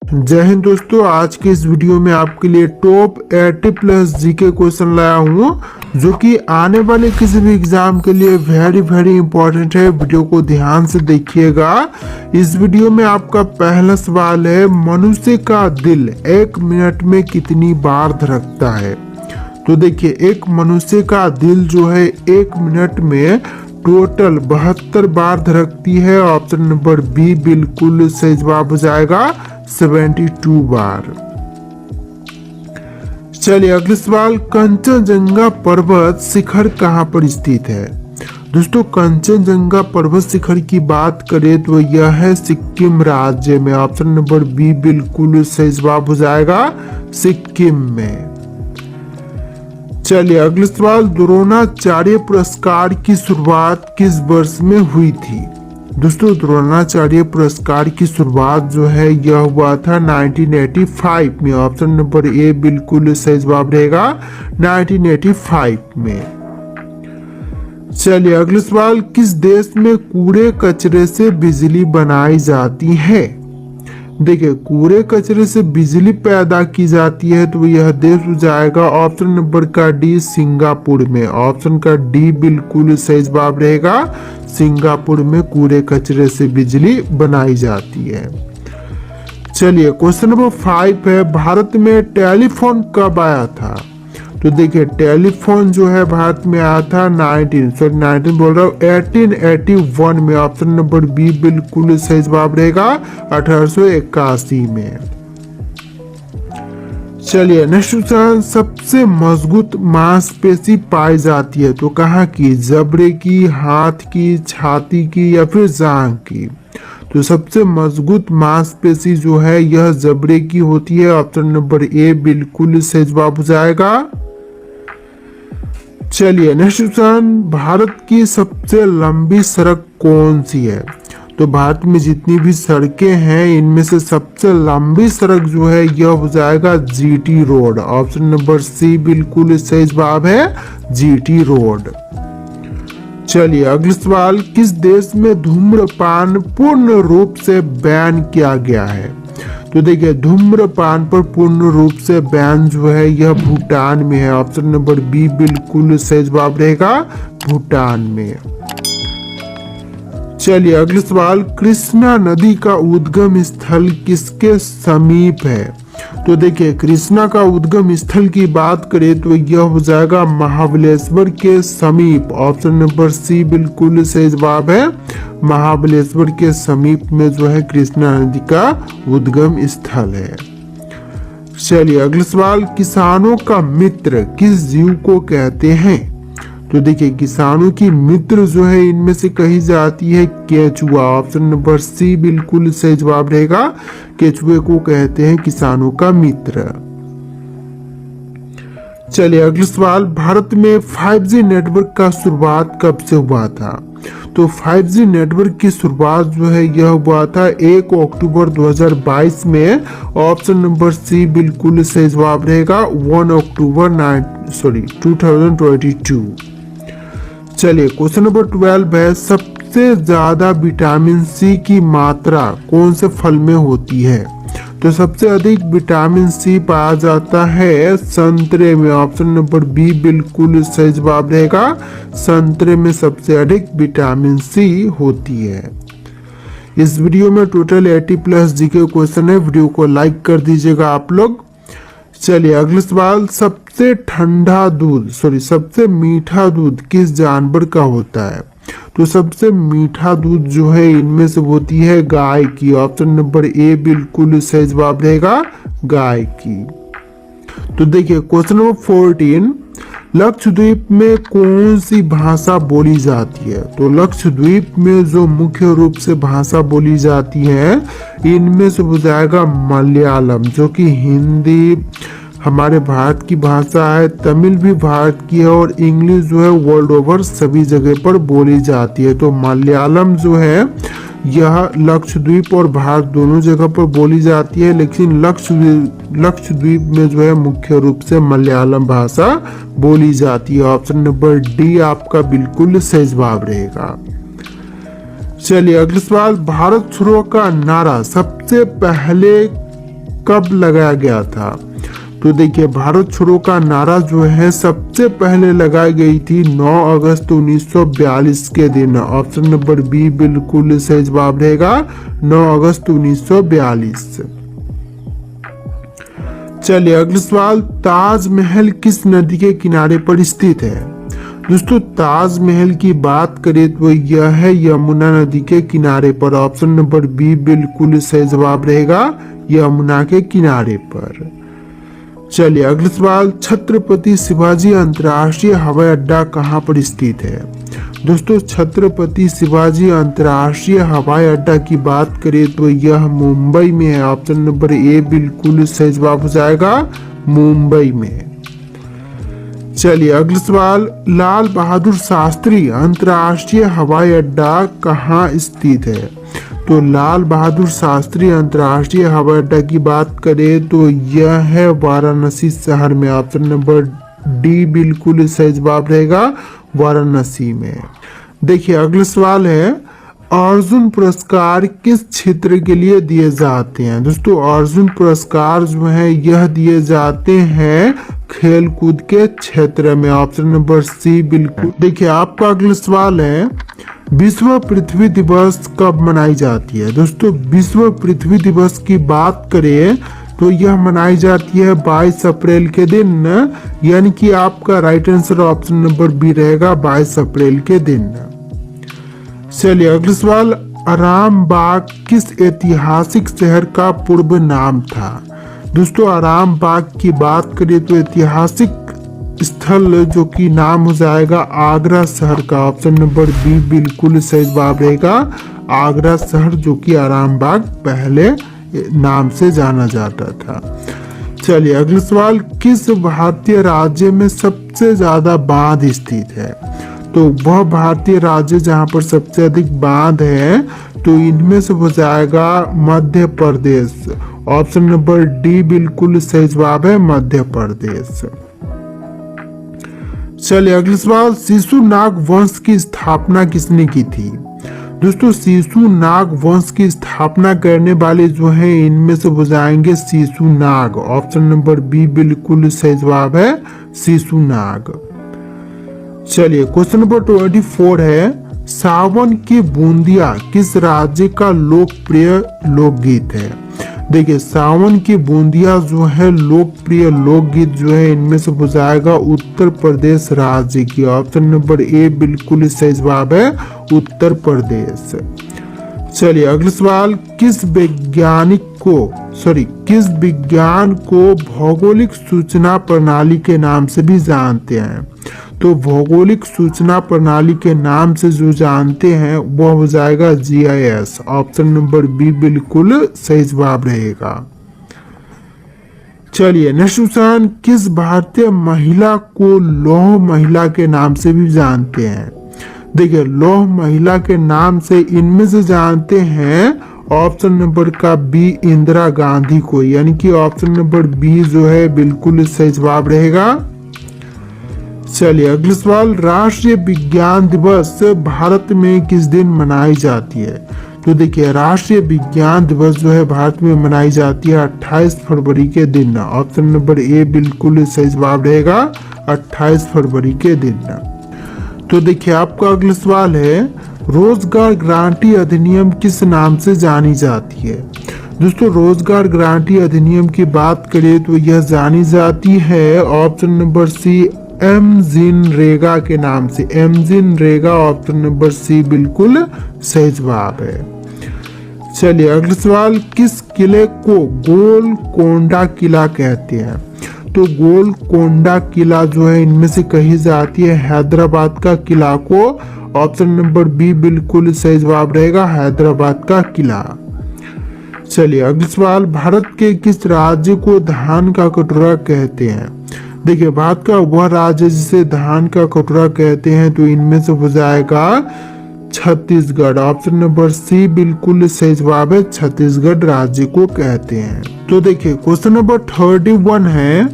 जय हिंद दोस्तों, आज के इस वीडियो में आपके लिए टॉप 80 प्लस जीके क्वेश्चन लाया हूँ जो कि आने वाले किसी भी एग्जाम के लिए वेरी इंपॉर्टेंट है। वीडियो को ध्यान से देखिएगा। इस वीडियो में आपका पहला सवाल है, मनुष्य का दिल 1 मिनट में कितनी बार धड़कता है। तो देखिए, एक मनुष्य का दिल जो है 1 मिनट में टोटल 72 बार धड़कती है। ऑप्शन नंबर बी बिल्कुल सही जवाब हो जाएगा, 72 बार। चलिए अगले सवाल, कंचनजंगा पर्वत शिखर कहाँ पर स्थित है। दोस्तों, कंचनजंगा पर्वत शिखर की बात करें तो यह है सिक्किम राज्य में। ऑप्शन नंबर बी बिल्कुल सही जवाब हो जाएगा, सिक्किम में। चलिए अगले सवाल, द्रोणाचार्य पुरस्कार की शुरुआत किस वर्ष में हुई थी। दोस्तों, द्रोणाचार्य पुरस्कार की शुरुआत जो है यह हुआ था 1985 में। ऑप्शन नंबर ए बिल्कुल सही जवाब रहेगा, 1985 में। चलिए अगले सवाल, किस देश में कूड़े कचरे से बिजली बनाई जाती है। देखिए, कूड़े कचरे से बिजली पैदा की जाती है तो यह देश हो जाएगा ऑप्शन नंबर का डी, सिंगापुर में। ऑप्शन का डी बिल्कुल सही जवाब रहेगा, सिंगापुर में कूड़े कचरे से बिजली बनाई जाती है। चलिए क्वेश्चन नंबर 5 है, भारत में टेलीफोन कब आया था। तो देखिए, टेलीफोन जो है भारत में आया था 1881 में। ऑप्शन नंबर बी बिल्कुल सही जवाब रहेगा, 1881 में। चलिए नेक्स्ट क्वेश्चन, सबसे मजबूत मांसपेशी पाई जाती है तो कहाँ की, जबड़े की, हाथ की, छाती की या फिर जांघ की। तो सबसे मजबूत मांसपेशी जो है यह जबड़े की होती है। ऑप्शन नंबर ए बिल्कुल सही जवाब हो जाएगा। चलिए नेक्स्ट क्वेश्चन, भारत की सबसे लंबी सड़क कौन सी है। तो भारत में जितनी भी सड़कें हैं इनमें से सबसे लंबी सड़क जो है यह हो जाएगा GT road. Option number C बिल्कुल सही जवाब है, जीटी रोड। चलिए अगले सवाल, किस देश में धूम्रपान पूर्ण रूप से बैन किया गया है। तो देखिए, धूम्रपान पर पूर्ण रूप से बैन जो है यह भूटान में है। ऑप्शन नंबर बी बिल्कुल सही जवाब रहेगा, भूटान में। चलिए अगले सवाल, कृष्णा नदी का उद्गम स्थल किसके समीप है। तो देखिए, कृष्णा का उद्गम स्थल की बात करें तो यह हो जाएगा महाबलेश्वर के समीप। ऑप्शन नंबर सी बिल्कुल सही जवाब है, महाबलेश्वर के समीप में जो है कृष्णा नदी का उद्गम स्थल है। चलिए अगले सवाल, किसानों का मित्र किस जीव को कहते हैं। तो देखिए, किसानों की मित्र जो है इनमें से कही जाती है केचुआ। ऑप्शन नंबर सी बिल्कुल सही जवाब रहेगा, केचुए को कहते हैं किसानों का मित्र। चलिए अगले सवाल, भारत में 5G नेटवर्क का शुरुआत कब से हुआ था। तो 5G नेटवर्क की शुरुआत जो है यह हुआ था 1 अक्टूबर 2022 में। ऑप्शन नंबर सी बिल्कुल सही जवाब रहेगा, 1 अक्टूबर 2022। चलिए क्वेश्चन नंबर 12 है, सबसे ज्यादा विटामिन सी की मात्रा कौन से फल में होती है। तो सबसे अधिक विटामिन सी पाया जाता है संतरे में। ऑप्शन नंबर बी बिल्कुल सही जवाब रहेगा, संतरे में सबसे अधिक विटामिन सी होती है। इस वीडियो में टोटल 80 प्लस जीके क्वेश्चन है, वीडियो को लाइक कर दीजिएगा आप लोग। चलिए अगले सवाल, सबसे मीठा दूध किस जानवर का होता है। तो सबसे मीठा दूध जो है इनमें से होती है गाय की। ऑप्शन नंबर ए बिल्कुल सही जवाब रहेगा, गाय की। तो देखिए क्वेश्चन नंबर 14, लक्षद्वीप में कौन सी भाषा बोली जाती है। तो लक्षद्वीप में जो मुख्य रूप से भाषा बोली जाती है इनमें से हो जाएगा मलयालम, जो कि हिंदी हमारे भारत की भाषा है, तमिल भी भारत की है और इंग्लिश जो है वर्ल्ड ओवर सभी जगह पर बोली जाती है। तो मलयालम जो है यह लक्षद्वीप और भारत दोनों जगह पर बोली जाती है, लेकिन लक्षद्वीप में जो है मुख्य रूप से मलयालम भाषा बोली जाती है। ऑप्शन नंबर डी आपका बिल्कुल सही जवाब रहेगा। चलिए अगले सवाल, भारत छोड़ो का नारा सबसे पहले कब लगाया गया था? तो देखिए भारत छोड़ो का नारा जो है सबसे पहले लगाई गई थी 9 अगस्त 1942 के दिन। ऑप्शन नंबर बी बिल्कुल सही जवाब रहेगा, 9 अगस्त 1942। चलिए अगला सवाल, ताजमहल किस नदी के किनारे पर स्थित है? दोस्तों ताजमहल की बात करें तो यह है यमुना नदी के किनारे पर। ऑप्शन नंबर बी बिल्कुल सही जवाब रहेगा, यमुना के किनारे पर। चलिए अगला सवाल, छत्रपति शिवाजी अंतर्राष्ट्रीय हवाई अड्डा कहाँ पर स्थित है? दोस्तों छत्रपति शिवाजी अंतर्राष्ट्रीय हवाई अड्डा की बात करें तो यह मुंबई में है। ऑप्शन नंबर ए बिल्कुल सही जवाब हो जाएगा, मुंबई में। चलिए अगला सवाल, लाल बहादुर शास्त्री अंतर्राष्ट्रीय हवाई अड्डा कहाँ स्थित है? तो लाल बहादुर शास्त्री अंतर्राष्ट्रीय हवाई अड्डा की बात करें तो यह है वाराणसी शहर में। ऑप्शन नंबर डी बिल्कुल सही जवाब रहेगा, वाराणसी में। देखिए अगला सवाल है, अर्जुन पुरस्कार किस क्षेत्र के लिए दिए जाते हैं? दोस्तों अर्जुन पुरस्कार जो है यह दिए जाते हैं खेल कूद के क्षेत्र में। ऑप्शन नंबर सी बिल्कुल। देखिए आपका अगला सवाल है, विश्व पृथ्वी दिवस कब मनाई जाती है? दोस्तों विश्व पृथ्वी दिवस की बात करें तो यह मनाई जाती है 22 अप्रैल के दिन, यानी कि आपका right answer option number B रहेगा, 22 अप्रैल के दिन। चलिए अगला सवाल, आराम बाग किस ऐतिहासिक शहर का पूर्व नाम था? दोस्तों आराम बाग की बात करें तो ऐतिहासिक स्थल जो कि नाम हो जाएगा आगरा शहर का। ऑप्शन नंबर बी बिल्कुल सही जवाब रहेगा, आगरा शहर जो कि आराम बाग पहले नाम से जाना जाता था। चलिए अगला सवाल, किस भारतीय राज्य में सबसे ज्यादा बांध स्थित है? तो वह भारतीय राज्य जहां पर सबसे अधिक बांध है तो इनमें से हो जाएगा Madhya Pradesh. Option number D बिल्कुल सही जवाब है, मध्य प्रदेश। चलिए अगला सवाल, शिशुनाग वंश की स्थापना किसने की थी? दोस्तों शिशुनाग वंश की स्थापना करने वाले जो हैं इनमें से हो जाएंगे शिशुनाग। ऑप्शन नंबर बी बिल्कुल सही जवाब है, शिशुनाग। चलिए क्वेश्चन नंबर 24 है, सावन की बूंदिया किस राज्य का लोकप्रिय लोकगीत है? देखिए सावन की बूंदिया जो है लोकप्रिय लोकगीत जो है इनमें से हो जाएगा उत्तर प्रदेश राज्य की। ऑप्शन नंबर ए बिल्कुल सही जवाब है, उत्तर प्रदेश। चलिए अगला सवाल, किस विज्ञान को भौगोलिक सूचना प्रणाली के नाम से भी जानते हैं? तो भौगोलिक सूचना प्रणाली के नाम से जो जानते हैं वह हो जाएगा GIS। ऑप्शन नंबर बी बिल्कुल सही जवाब रहेगा। चलिए नेक्स्ट क्वेश्चन, किस भारतीय महिला को लौह महिला के नाम से भी जानते हैं? देखिए लौह महिला के नाम से इनमें से जानते हैं ऑप्शन नंबर का बी इंदिरा गांधी को, यानी कि ऑप्शन नंबर बी जो है बिल्कुल सही जवाब रहेगा। चलिए अगला सवाल, राष्ट्रीय विज्ञान दिवस भारत में किस दिन मनाई जाती है? तो देखिए राष्ट्रीय विज्ञान दिवस जो है भारत में मनाई जाती है 28 फरवरी के दिन। ऑप्शन नंबर ए बिल्कुल सही जवाब रहेगा, 28 फरवरी के दिन। तो देखिए आपका अगला सवाल है, रोजगार गारंटी अधिनियम किस नाम से जानी जाती है? दोस्तों रोजगार गारंटी अधिनियम की बात करें तो यह जानी जाती है ऑप्शन नंबर सी MGNREGA के नाम से। MGNREGA ऑप्शन नंबर सी बिल्कुल सही जवाब है। चलिए अगला सवाल, किस किले को गोलकोंडा किला कहते हैं? तो गोलकोंडा किला जो है इनमें से कही जाती है हैदराबाद का किला को। ऑप्शन नंबर बी बिल्कुल सही जवाब रहेगा, हैदराबाद का किला। चलिए अगला सवाल, भारत के किस राज्य को धान का कटोरा कहते हैं? देखिए भारत का वह राज्य जिसे धान का कटोरा कहते हैं तो इनमें से हो जाएगा छत्तीसगढ़। ऑप्शन नंबर सी बिल्कुल सही जवाब है, छत्तीसगढ़ राज्य को कहते हैं। तो देखिए क्वेश्चन नंबर 31 है,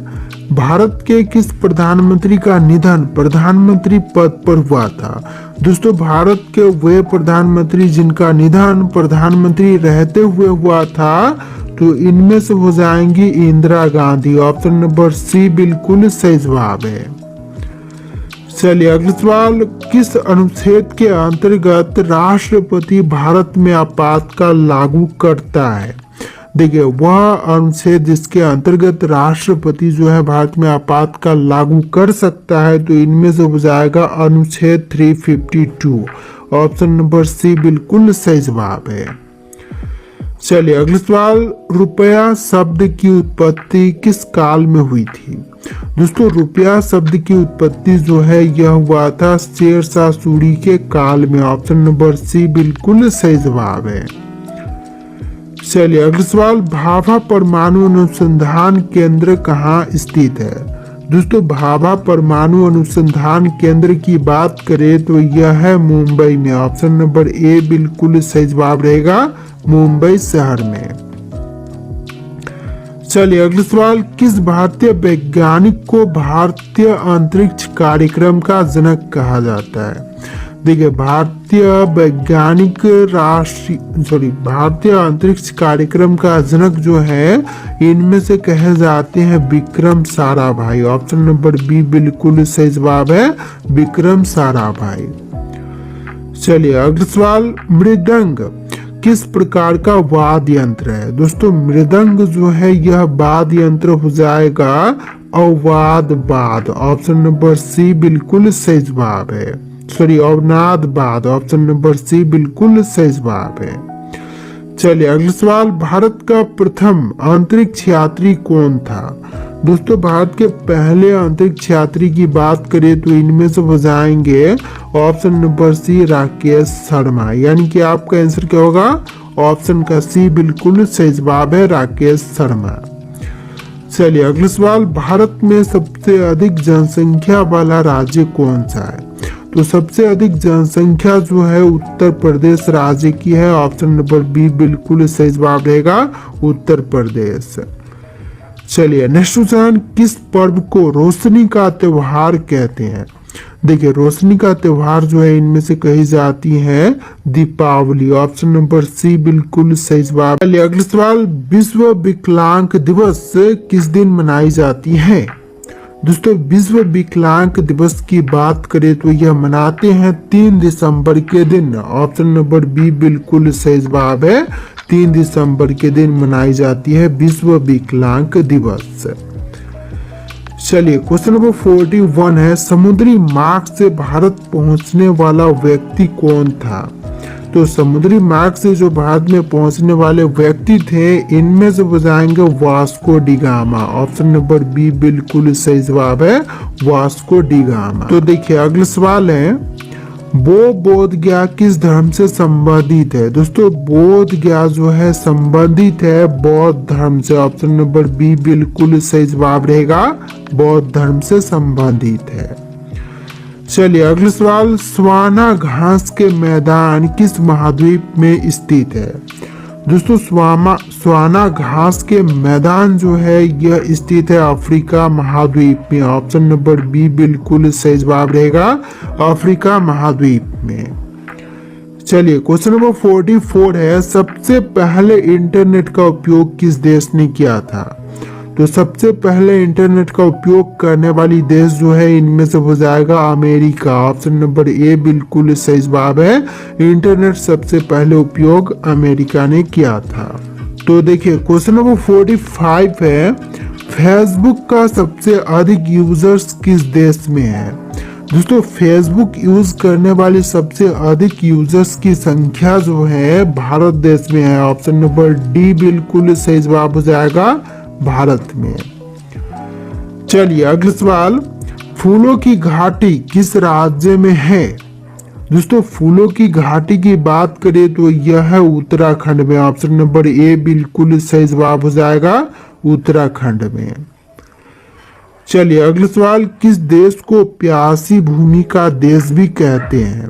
भारत के किस प्रधानमंत्री का निधन प्रधानमंत्री पद पर हुआ था? दोस्तों भारत के वे प्रधानमंत्री जिनका निधन प्रधानमंत्री रहते हुए हुआ था तो इनमें से हो जाएंगी Indira Gandhi. Option number C बिल्कुल सही जवाब है। चलिए अगला सवाल, किस अनुच्छेद के अंतर्गत राष्ट्रपति भारत में आपातकाल लागू करता है? देखिए वह अनुच्छेद जिसके अंतर्गत राष्ट्रपति जो है भारत में आपातकाल लागू कर सकता है, तो इनमें से हो जाएगा अनुच्छेद 352। ऑप्शन नंबर सी बिल्कुल सही जवाब है। चलिए अगला सवाल, रुपया शब्द की उत्पत्ति किस काल में हुई थी? दोस्तों रुपया शब्द की उत्पत्ति जो है यह हुआ था शेरशाह सूरी के काल में। ऑप्शन नंबर सी बिल्कुल सही जवाब है। चलिए अगला सवाल, भाभा परमाणु अनुसंधान केंद्र कहाँ स्थित है? दोस्तों भाभा परमाणु अनुसंधान केंद्र की बात करें तो यह है मुंबई में। ऑप्शन नंबर ए बिल्कुल सही जवाब रहेगा, मुंबई शहर में। चलिए अगला सवाल, किस भारतीय वैज्ञानिक को भारतीय अंतरिक्ष कार्यक्रम का जनक कहा जाता है? देखिए भारतीय अंतरिक्ष कार्यक्रम का जनक जो है इनमें से कहे जाते हैं Vikram Sarabhai. Option number B बिल्कुल सही जवाब है, विक्रम साराभाई। चलिए अगला सवाल, मृदंग किस प्रकार का वाद्य यंत्र है? दोस्तों मृदंग जो है यह वाद्य यंत्र हो जाएगा अववाद बाद। ऑप्शन नंबर सी बिल्कुल सही जवाब है, अवनाद बाद। ऑप्शन नंबर सी बिल्कुल सही जवाब है। चलिए अगला सवाल, भारत का प्रथम अंतरिक्ष यात्री कौन था? दोस्तों भारत के पहले अंतरिक्ष यात्री की बात करें तो इनमें से हो जाएंगे option number C Rakesh Sharma, यानी कि आपका आंसर क्या होगा? ऑप्शन का सी बिल्कुल सही जवाब है, राकेश शर्मा। चलिए अगला सवाल, भारत में सबसे अधिक जनसंख्या वाला राज्य कौन सा है? तो सबसे अधिक जनसंख्या जो है उत्तर प्रदेश राज्य की है। ऑप्शन नंबर बी बिल्कुल सही जवाब रहेगा, उत्तर प्रदेश। चलिए नेक्स्ट क्वेश्चन, किस पर्व को रोशनी का त्योहार कहते हैं? देखिए रोशनी का त्योहार जो है इनमें से कही जाती है दीपावली। ऑप्शन नंबर सी बिल्कुल सही जवाब। चलिए अगला सवाल, विश्व विकलांग दिवस किस दिन मनाई जाती है? दोस्तों विश्व विकलांग दिवस की बात करें तो यह मनाते हैं 3 दिसंबर के दिन। ऑप्शन नंबर बी बिल्कुल सही जवाब है, 3 दिसंबर के दिन मनाई जाती है विश्व विकलांग दिवस। चलिए क्वेश्चन नंबर 41 है, समुद्री मार्ग से भारत पहुंचने वाला व्यक्ति कौन था? तो समुद्री मार्ग से जो भारत में पहुंचने वाले व्यक्ति थे इनमें से हो जाएंगे Vasco da Gama. Option number B बिल्कुल सही जवाब है, वास्को डी गामा। तो देखिए अगला सवाल है, बोध गया किस धर्म से संबंधित है? दोस्तों बोध गया जो है संबंधित है बौद्ध धर्म से। ऑप्शन नंबर बी बिल्कुल सही जवाब रहेगा, बौद्ध धर्म से संबंधित है। चलिए अगला सवाल, स्वाना घास के मैदान किस महाद्वीप में स्थित है? दोस्तों स्वाना घास के मैदान जो है यह स्थित है अफ्रीका महाद्वीप में। ऑप्शन नंबर बी बिल्कुल सही जवाब रहेगा, अफ्रीका महाद्वीप में। चलिए क्वेश्चन नंबर 44 है, सबसे पहले इंटरनेट का उपयोग किस देश ने किया था? तो सबसे पहले इंटरनेट का उपयोग करने वाली देश जो है इनमें से हो जाएगा अमेरिका। ऑप्शन नंबर ए बिल्कुल सही जवाब है, इंटरनेट सबसे पहले उपयोग अमेरिका ने किया था। तो देखिए क्वेश्चन नंबर 45 है, फेसबुक का सबसे अधिक यूजर्स किस देश में है? दोस्तों फेसबुक यूज करने वाले सबसे अधिक यूजर्स की संख्या जो है भारत देश में है। ऑप्शन नंबर डी बिल्कुल सही जवाब हो जाएगा, भारत में। चलिए अगला सवाल, फूलों की घाटी किस राज्य में है? दोस्तों फूलों की घाटी की बात करें तो यह है उत्तराखंड में। ऑप्शन नंबर ए बिल्कुल सही जवाब हो जाएगा, उत्तराखंड में। चलिए अगला सवाल, किस देश को प्यासी भूमि का देश भी कहते हैं?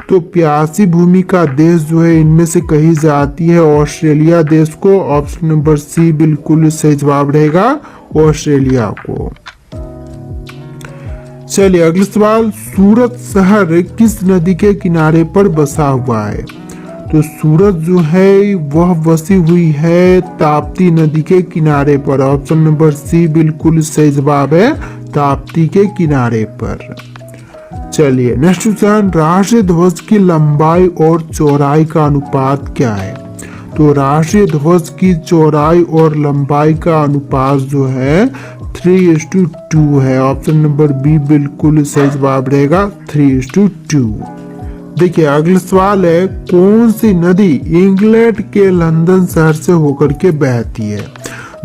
तो प्यासी भूमि का देश जो है इनमें से कही जाती है ऑस्ट्रेलिया देश को। ऑप्शन नंबर सी बिल्कुल सही जवाब रहेगा, ऑस्ट्रेलिया को। चलिए अगला सवाल, सूरत शहर किस नदी के किनारे पर बसा हुआ है? तो सूरत जो है वह बसी हुई है ताप्ती नदी के किनारे पर। ऑप्शन नंबर सी बिल्कुल सही जवाब है, ताप्ती के किनारे पर। चलिए नेक्स्ट क्वेश्चन, राष्ट्रीय ध्वज की लंबाई और चौड़ाई का अनुपात क्या है? तो राष्ट्रीय ध्वज की चौड़ाई और लंबाई का अनुपात जो है 3:2 है। ऑप्शन नंबर बी बिल्कुल सही जवाब रहेगा, 3:2। देखिए अगला सवाल है, कौन सी नदी इंग्लैंड के लंदन शहर से होकर के बहती है?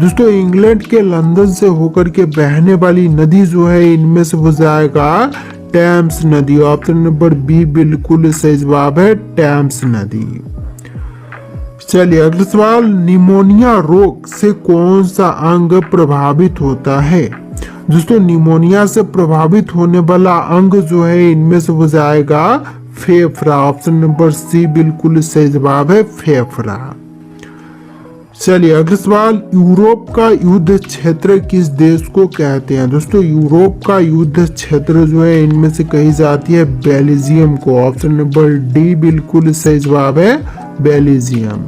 दोस्तों इंग्लैंड के लंदन से होकर के बहने वाली नदी जो है इनमें से हो जाएगा टेम्स नदी। ऑप्शन नंबर बी बिल्कुल सही जवाब है, टेम्स नदी। चलिए अगला सवाल, निमोनिया रोग से कौन सा अंग प्रभावित होता है? दोस्तों निमोनिया से प्रभावित होने वाला अंग जो है इनमें से हो जाएगा फेफड़ा। ऑप्शन नंबर सी बिल्कुल सही जवाब है, फेफड़ा। चलिए अगला सवाल, यूरोप का युद्ध क्षेत्र किस देश को कहते हैं? दोस्तों यूरोप का युद्ध क्षेत्र जो है इनमें से कही जाती है बेल्जियम को। ऑप्शन नंबर डी बिल्कुल सही जवाब है, बेल्जियम।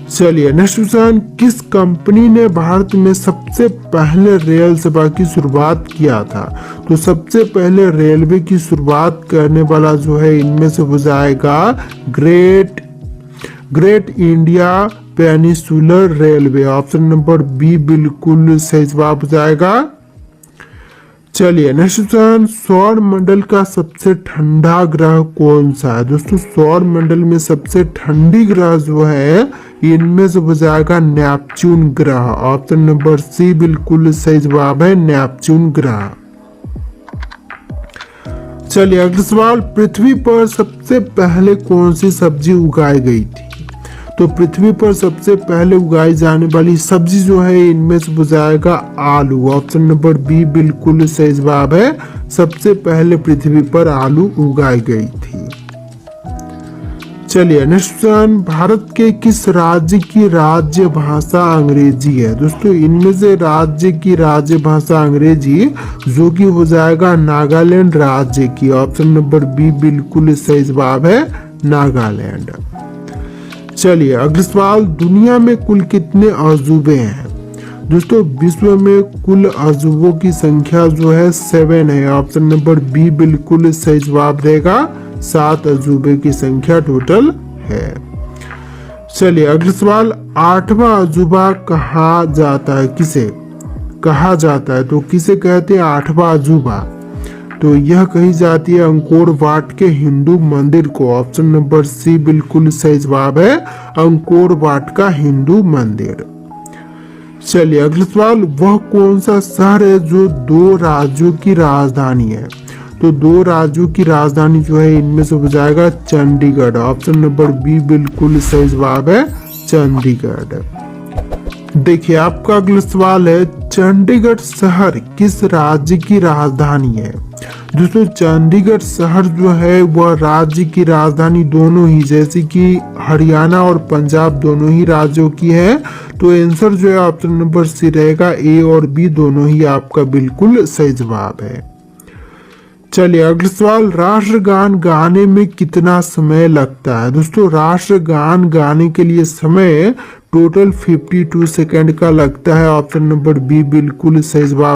चलिए नेक्स्ट क्वेश्चन, किस कंपनी ने भारत में सबसे पहले रेल सेवा की शुरुआत किया था? तो सबसे पहले रेलवे की शुरुआत करने वाला जो है इनमें से हो जाएगा great India peninsular railway. Option number B बिल्कुल सही जवाब हो जाएगा। चलिए नेक्स्ट क्वेश्चन, सौर मंडल का सबसे ठंडा ग्रह कौन सा है? दोस्तों सौर मंडल में सबसे ठंडी ग्रह जो है इनमें से हो जाएगा नेपच्यून ग्रह। ऑप्शन नंबर सी बिल्कुल सही जवाब है, नेपच्यून ग्रह। चलिए अगला सवाल, पृथ्वी पर सबसे पहले कौन सी सब्जी उगाई गई थी? तो पृथ्वी पर सबसे पहले उगाई जाने वाली सब्जी जो है इनमें से हो जाएगा आलू। ऑप्शन नंबर बी बिल्कुल सही जवाब है, सबसे पहले पृथ्वी पर आलू उगाई गई थी। चलिए नेक्स्ट क्वेश्चन, भारत के किस राज्य की राज्य भाषा अंग्रेजी है? दोस्तों इनमें से राज्य की राज्य भाषा अंग्रेजी जो कि हो जाएगा नागालैंड राज्य की। ऑप्शन नंबर बी बिल्कुल सही जवाब है, नागालैंड। चलिए अगला सवाल, दुनिया में कुल कितने अजूबे हैं? दोस्तों विश्व में कुल अजूबों की संख्या जो है 7 है। ऑप्शन नंबर बी बिल्कुल सही जवाब रहेगा, 7 अजूबे की संख्या टोटल है। चलिए अगला सवाल, 8वां अजूबा कहा जाता है, किसे कहा जाता है? तो किसे कहते हैं 8वां अजूबा? तो यह कही जाती है अंकोर वाट के हिंदू मंदिर को। ऑप्शन नंबर सी बिल्कुल सही जवाब है, अंकोर वाट का हिंदू मंदिर। चलिए अगला सवाल, वह कौन सा शहर है जो 2 राज्यों की राजधानी है? तो 2 राज्यों की राजधानी जो है इनमें से हो जाएगा चंडीगढ़। ऑप्शन नंबर बी बिल्कुल सही जवाब है, चंडीगढ़। देखिए आपका अगला सवाल है, चंडीगढ़ शहर किस राज्य की राजधानी है? दोस्तों चंडीगढ़ शहर जो है वह राज्य की राजधानी दोनों ही, जैसे कि हरियाणा और पंजाब दोनों ही राज्यों की है। तो आंसर जो है ऑप्शन नंबर सी रहेगा, ए और बी दोनों ही आपका बिल्कुल सही जवाब है। चलिए अगला सवाल, राष्ट्रगान गाने में कितना समय लगता है? दोस्तों राष्ट्रगान गाने के लिए समय टोटल 52 सेकंड का लगता है। ऑप्शन नंबर बी बिल्कुल सही जवाब